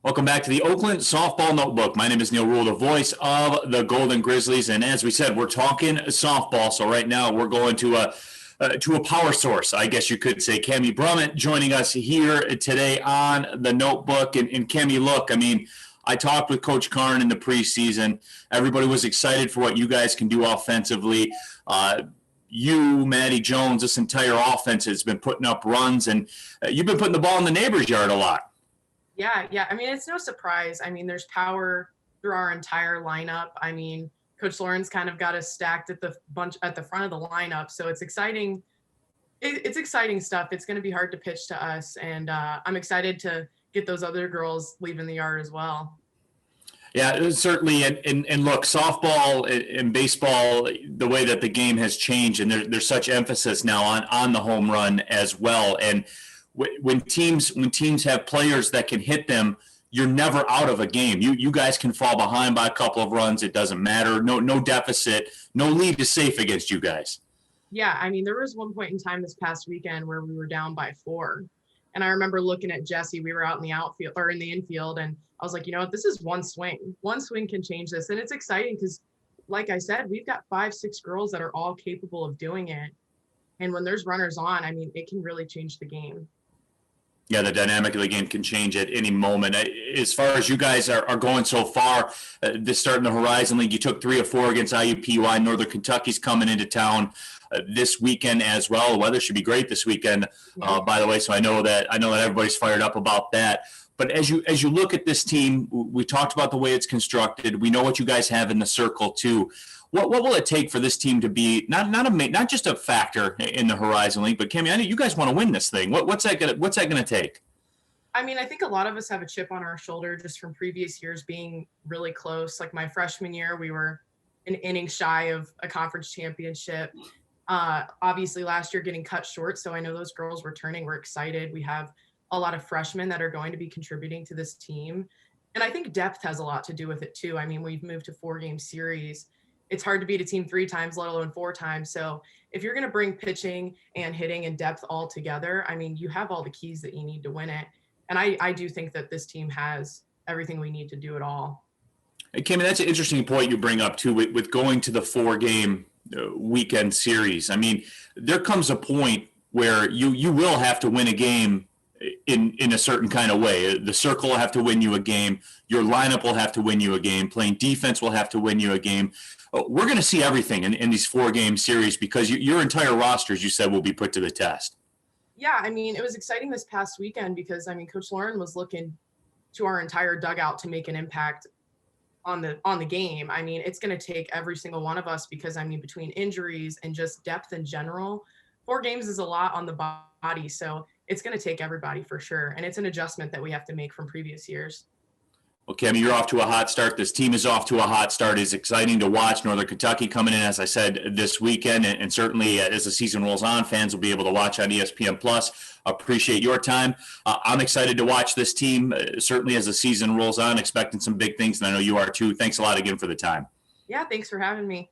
Welcome back to the Oakland Softball Notebook. My name is Neal Ruhl, the voice of the Golden Grizzlies. And as we said, we're talking softball. So right now we're going to a power source, I guess you could say. Cammie Brummitt joining us here today on the Notebook. And Cammie, look, I mean, I talked with Coach Karn in the preseason. Everybody was excited for what you guys can do offensively. You, Maddie Jones, this entire offense has been putting up runs, and you've been putting the ball in the neighbor's yard a lot. Yeah. I mean, it's no surprise. I mean, there's power through our entire lineup. I mean, Coach Lauren's kind of got us stacked at the front of the lineup. So it's exciting. It's exciting stuff. It's going to be hard to pitch to us. And I'm excited to get those other girls leaving the yard as well. Yeah, certainly. And look, softball and baseball, the way that the game has changed, and there's such emphasis now on the home run as well. And when teams have players that can hit them, you're never out of a game. You guys can fall behind by a couple of runs. It doesn't matter. No deficit. No lead is safe against you guys. Yeah, I mean, there was one point in time this past weekend where we were down by 4. And I remember looking at Jesse. We were out in the outfield or in the infield, and I was like, you know what? This is one swing. One swing can change this. And it's exciting because, like I said, we've got 5-6 girls that are all capable of doing it. And when there's runners on, I mean, it can really change the game. Yeah, the dynamic of the game can change at any moment. As far as you guys are going so far, this starting the Horizon League, you took 3 of 4 against IUPUI. Northern Kentucky's coming into town this weekend as well. The weather should be great this weekend, by the way. So I know that everybody's fired up about that. But as you look at this team, we talked about the way it's constructed. We know what you guys have in the circle too. What will it take for this team to be not just a factor in the Horizon League, but Cammie, I know you guys want to win this thing. What's that gonna take? I mean, I think a lot of us have a chip on our shoulder just from previous years being really close. Like my freshman year, we were an inning shy of a conference championship. Obviously last year getting cut short. So I know those girls returning. We're excited. We have a lot of freshmen that are going to be contributing to this team. And I think depth has a lot to do with it too. I mean, we've moved to 4-game series. It's hard to beat a team 3 times, let alone 4 times. So if you're going to bring pitching and hitting and depth all together, I mean, you have all the keys that you need to win it. And I do think that this team has everything we need to do it all. Hey, Cammie, that's an interesting point you bring up too with going to the 4-game weekend series. I mean, there comes a point where you will have to win a game in a certain kind of way. The circle will have to win you a game. Your lineup will have to win you a game. Playing defense will have to win you a game. We're going to see everything in these 4-game series because your entire roster, as you said, will be put to the test. Yeah, I mean, it was exciting this past weekend because, I mean, Coach Lauren was looking to our entire dugout to make an impact on the game. I mean, it's going to take every single one of us because, I mean, between injuries and just depth in general, 4 games is a lot on the body. So it's going to take everybody for sure. And it's an adjustment that we have to make from previous years. Well, Cammie, you're off to a hot start. This team is off to a hot start. It's exciting to watch Northern Kentucky coming in, as I said, this weekend. And certainly as the season rolls on, fans will be able to watch on ESPN+. Appreciate your time. I'm excited to watch this team, certainly as the season rolls on, expecting some big things. And I know you are too. Thanks a lot again for the time. Yeah, thanks for having me.